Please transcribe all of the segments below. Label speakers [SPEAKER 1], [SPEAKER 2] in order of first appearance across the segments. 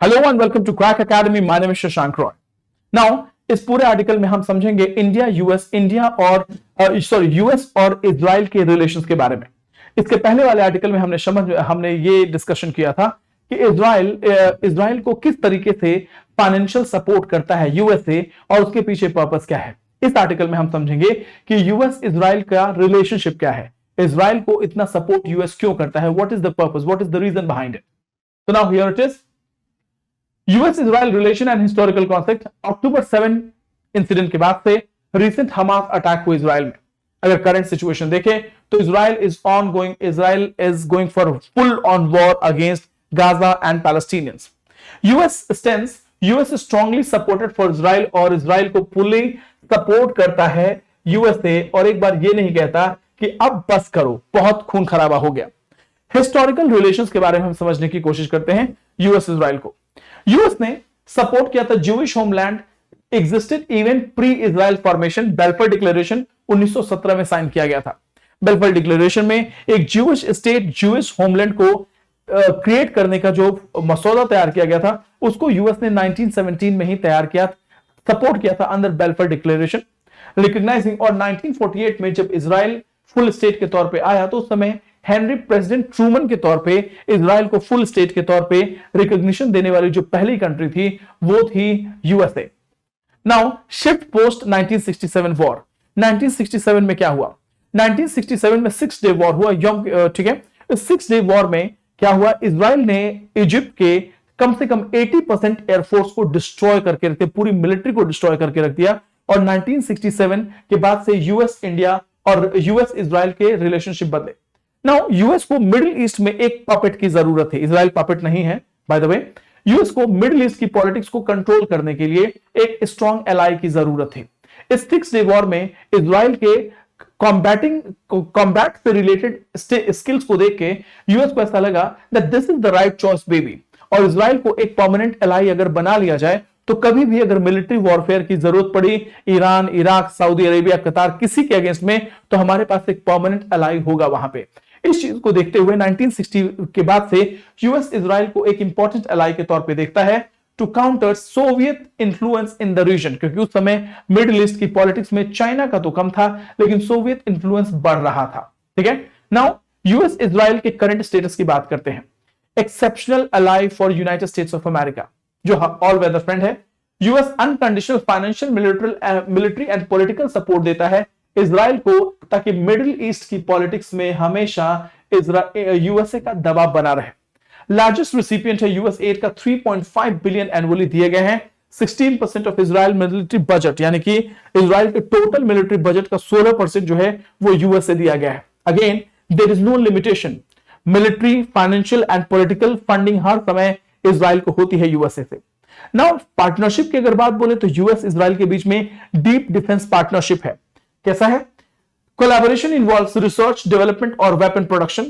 [SPEAKER 1] Hello and welcome to Crack Academy. My name is Shashank Roy. Now इस पूरे article में हम समझेंगे यूएस और इजराइल के रिलेशंस के बारे में। इसके पहले वाले आर्टिकल में हमने ये डिस्कशन किया था कि इजराइल को किस तरीके से फाइनेंशियल सपोर्ट करता है यूएसए और उसके पीछे पर्पस क्या है। इस आर्टिकल में हम समझेंगे कि यूएस इजराइल का रिलेशनशिप क्या है, इजराइल को इतना सपोर्ट यूएस क्यों करता है, what is the purpose, what is the reason behind it. So now here it is. US-Israel relation and historical conflict। October 7 incident के बाद से रिसेंट हमास अटैक हुआ इजराइल में। अगर करंट सिचुएशन देखें तो Israel is going for full on war against Gaza and Palestinians. US strongly supported for Israel और Israel को फुली सपोर्ट करता है यूएसए, और एक बार ये नहीं कहता कि अब बस करो, बहुत खून खराबा हो गया। हिस्टोरिकल रिलेशंस के बारे में हम समझने की कोशिश करते हैं यूएस इजराइल को। यूएस ने सपोर्ट किया था Jewish homeland existed even pre Israel formation. बेल्फर declaration 1917 में साइन किया गया था। बेल्फर डिक्लेरेशन में एक ज्यूइश स्टेट, ज्यूइश होमलैंड को क्रिएट करने का जो मसौदा तैयार किया गया था, उसको यूएस ने 1917 में ही तैयार किया, सपोर्ट किया था अंडर बेल्फर डिक्लेरेशन रिकॉग्नाइजिंग। और 1948 में जब इजराइल फुल स्टेट के तौर पे आया तो उस समय हेनरी प्रेसिडेंट ट्रूमन के तौर पे इजराइल को फुल स्टेट के तौर पे रिकॉग्निशन देने वाली जो पहली कंट्री थी वो थी USA. Now shift post 1967 war. 1967 में क्या हुआ? 1967 में 6 डे वॉर हुआ, ठीक है। इस 6 डे वॉर में क्या हुआ? इजराइल ने इजिप्ट के कम से कम 80% एयरफोर्स को डिस्ट्रॉय करके रख दिया, पूरी मिलिट्री को डिस्ट्रॉय करके रख दिया। और 1967 के बाद से यूएस इंडिया और यूएस इजराइल के रिलेशनशिप बदले। नाउ यूएस को मिडिल ईस्ट में एक पपेट की जरूरत है, इजराइल पपेट नहीं है बाय द वे। यूएस को मिडिल ईस्ट की पॉलिटिक्स को कंट्रोल करने के लिए एक स्ट्रॉन्ग एलाई की जरूरत थी। इस 6 डे वॉर में इजराइल के कॉम्बैट से रिलेटेड स्किल्स को देख के यूएस को ऐसा लगा that this is the right choice baby, और इजराइल को एक परमानेंट एलाई अगर बना लिया जाए तो कभी भी अगर मिलिट्री वॉरफेयर की जरूरत पड़ी ईरान, इराक, सऊदी अरेबिया, कतार, किसी के अगेंस्ट में, तो हमारे पास एक परमानेंट एलाई होगा वहां पे। इस चीज को देखते हुए 1960 के बाद से यूएस इजराइल को एक इंपॉर्टेंट एलाई के तौर पे देखता है to counter Soviet influence in the region, क्योंकि उस समय मिडिल ईस्ट की पॉलिटिक्स में चाइना का तो कम था लेकिन सोवियत इन्फ्लुएंस बढ़ रहा था। ठीक है। नाउ यूएस इजराइल के करंट स्टेटस की बात करते हैं। Exceptional ally for United States of America, जो ऑल वेदर फ्रेंड है। US unconditional financial, military and political support देता है इजराइल को, ताकि मिडिल ईस्ट की पॉलिटिक्स में हमेशा यूएसए का दबाव बना रहे। लार्जेस्ट रिसिपिएंट है यूएस एड का 3.5 बिलियन एनुअली दिए गए हैं। 16% ऑफ इजराइल मिलिट्री बजट, यानी कि इजराइल के टोटल मिलिट्री बजट का 16% जो है वो यूएस से दिया गया है। Again there is no limitation, military, financial and political funding हर समय इजराइल को होती है यूएसए से। नाउ पार्टनरशिप की अगर बात बोले तो यूएस इजराइल के बीच में डीप डिफेंस पार्टनरशिप है। कैसा है? कोलैबोरेशन इन्वॉल्व्स रिसर्च, डेवलपमेंट और वेपन प्रोडक्शन।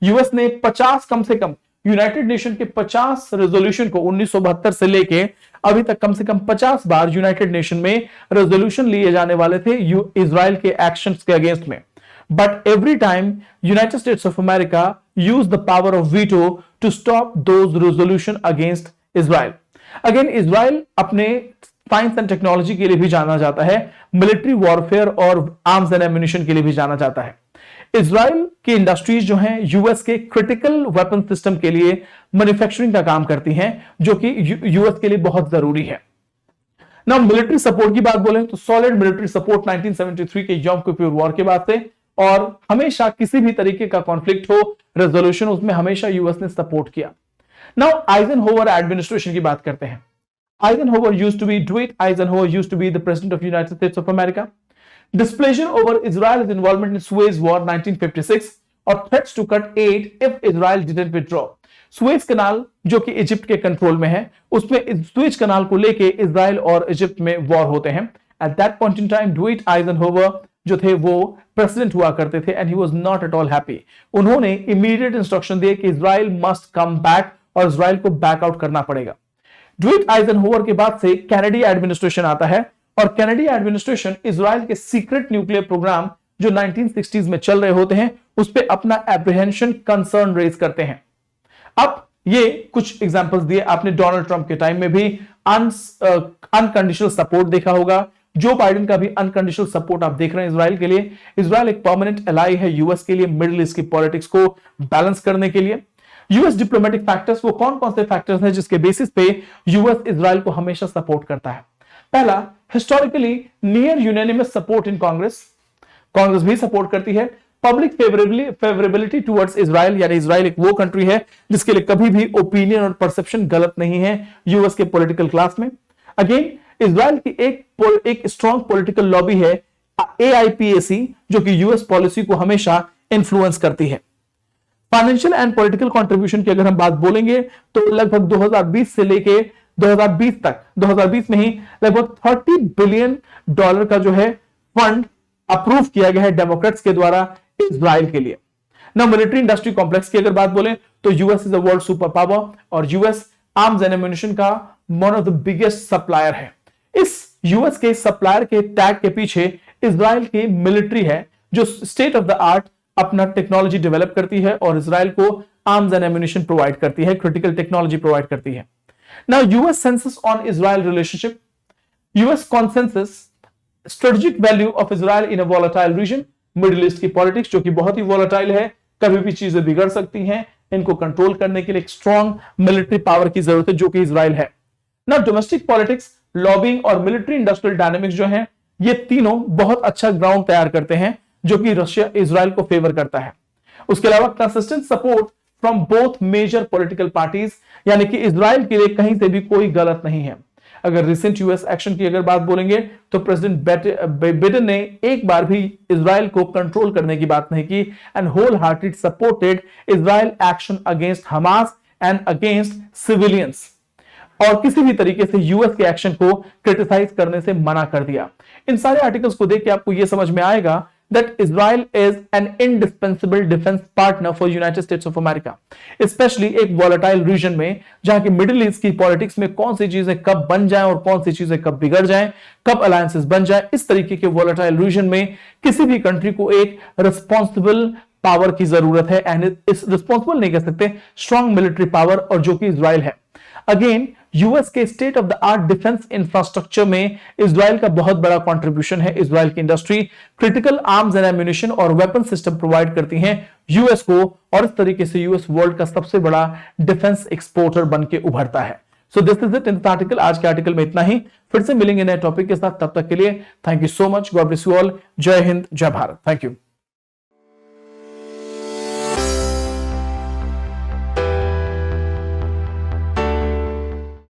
[SPEAKER 1] यूएस ने 50 कम से कम यूनाइटेड नेशन के 50 रेजोल्यूशन को 1972 से लेके अभी तक कम से कम 50 बार यूनाइटेड नेशन में रेजोल्यूशन लिए जाने वाले थे इजराइल के एक्शंस के अगेंस्ट में, but every time United States of America use the power of veto to stop those resolution against Israel. Again Israel अपने साइंस एंड टेक्नोलॉजी के लिए भी जाना जाता है, मिलिट्री वॉरफेयर और आर्म्स एंड एम्युनिशन के लिए भी जाना जाता है। इजराइल की इंडस्ट्रीज जो हैं यूएस के क्रिटिकल वेपन सिस्टम के लिए मैन्युफैक्चरिंग का काम करती हैं, जो कि यूएस के लिए बहुत जरूरी है। ना मिलिट्री सपोर्ट की बात बोले तो सॉलिड मिलिट्री सपोर्ट 1973 के यॉम किपुर वॉर के बाद से, और हमेशा किसी भी तरीके का कॉन्फ्लिक्ट हो, रेजोल्यूशन, उसमें हमेशा यूएस ने सपोर्ट किया। नाउ आइजनहोवर एडमिनिस्ट्रेशन की बात करते हैं। Dwight Eisenhower used to be the president of the United States of America. Displeasure over Israel's involvement in Suez War 1956 और threats to cut aid if Israel didn't withdraw. Suez canal जो कि Egypt के control में है, उसमें Suez कनाल को लेके Israel और इजिप्ट में वॉर होते हैं। At that point in time, Dwight Eisenhower जो थे वो प्रेसिडेंट हुआ करते थे and he was not at all happy. उन्होंने इमीडिएट इंस्ट्रक्शन दिए कि इजराइल मस्ट कम बैक और इजराइल को बैकआउट करना पड़ेगा। ड्विट आइजनहोवर के बाद से कैनेडी एडमिनिस्ट्रेशन आता है, और कैनेडी एडमिनिस्ट्रेशन इजराइल के सीक्रेट न्यूक्लियर प्रोग्राम जो 1960s में चल रहे होते हैं उस पे अपना एप्रीहेंशन, कंसर्न रेज करते हैं। अब ये कुछ एग्जांपल्स दिए आपने। डोनाल्ड ट्रंप के टाइम में भी अनकंडीशनल सपोर्ट देखा होगा। जो बाइडेन का भी अनकंडीशनल सपोर्ट आप देख रहे हैं इसराइल के लिए। इसराइल एक परमानेंट एलाई है यूएस के लिए, मिडिल ईस्ट की पॉलिटिक्स को बैलेंस करने के लिए। यूएस डिप्लोमेटिक फैक्टर्स, वो कौन कौन से फैक्टर्स हैं जिसके बेसिस पे यूएस इसराइल को हमेशा सपोर्ट करता है? पहला, historically near unanimous support in Congress, Congress भी सपोर्ट करती है। पब्लिक फेवरेबिलिटी टुवर्ड्स इसराइल, यानी इसराइल एक वो कंट्री है जिसके लिए कभी भी ओपिनियन और परसेप्शन गलत नहीं है यूएस के पॉलिटिकल क्लास में। अगेन इसराइल की एक स्ट्रॉन्ग पॉलिटिकल लॉबी है AIPAC, जो कि यूएस पॉलिसी को हमेशा इन्फ्लुएंस करती है। फाइनेंशियल एंड पॉलिटिकल कंट्रीब्यूशन की अगर हम बात बोलेंगे तो लगभग 2020 से लेके 2020 तक, 2020 में ही लगभग $30 बिलियन का जो है फंड अप्रूव किया गया है डेमोक्रेट्स के द्वारा इजराइल के लिए। ना मिलिट्री इंडस्ट्री कॉम्प्लेक्स की अगर बात बोलें तो US is a world super power और यूएस आर्म्स एंड एम्युनिशन का one of the biggest supplier है। इस यूएस के सप्लायर के टैग के पीछे इजराइल की मिलिट्री है जो स्टेट ऑफ द आर्ट अपना टेक्नोलॉजी डेवलप करती है और इजराइल को आर्म्स एंड एम्युनिशन प्रोवाइड करती है, क्रिटिकल टेक्नोलॉजी प्रोवाइड करती है। Now US census on Israel relationship, US consensus strategic value of Israel in a volatile region, Middle East की पॉलिटिक्स जो कि बहुत ही वोलेटाइल है, कभी भी चीजें बिगड़ सकती हैं, इनको कंट्रोल करने के लिए एक स्ट्रॉन्ग मिलिट्री पावर की जरूरत है जो कि इजराइल है। ना डोमेस्टिक पॉलिटिक्स, लॉबिंग और मिलिट्री इंडस्ट्रियल डायनामिक्स जो है, ये तीनों बहुत अच्छा ग्राउंड तैयार करते हैं जो कि रशिया इजराइल को फेवर करता है। उसके अलावा consistent support from both major political parties, यानी कि इजराइल के लिए कहीं से भी कोई गलत नहीं है। अगर रिसेंट यूएस एक्शन की अगर बात बोलेंगे तो प्रेसिडेंट बाइडेन ने एक बार भी इजराइल को कंट्रोल करने की बात नहीं की and whole hearted supported Israel action against Hamas and against civilians, और किसी भी तरीके से यूएस के एक्शन को क्रिटिसाइज करने से मना कर दिया। इन सारे आर्टिकल्स को देख के आपको यह समझ में आएगा that Israel is an indispensable defense partner for United States of America, especially एक volatile region में जहां की मिडिल ईस्ट की पॉलिटिक्स में कौन सी चीजें कब बन जाएं और कौन सी चीजें कब बिगड़ जाएं, कब अलायंसेस बन जाएं, इस तरीके के volatile region में किसी भी कंट्री को एक रिस्पॉन्सिबल पावर की जरूरत है एंड इस रिस्पॉन्सिबल नहीं कह सकते, स्ट्रॉन्ग मिलिट्री पावर, और जो कि इजराइल है। अगेन यूएस के state of the art defence infrastructure में इजराइल का बहुत बड़ा कंट्रीब्यूशन है। इजराइल की industry critical arms and ammunition और वेपन सिस्टम प्रोवाइड करती हैं यूएस को, और इस तरीके से यूएस वर्ल्ड का सबसे बड़ा डिफेंस एक्सपोर्टर बन के उभरता है। So this is it in the article. आज के आर्टिकल में इतना ही, फिर से मिलेंगे नए टॉपिक के साथ, तब तक के लिए thank you so much, God bless you all, जय हिंद, जय भारत, थैंक यू।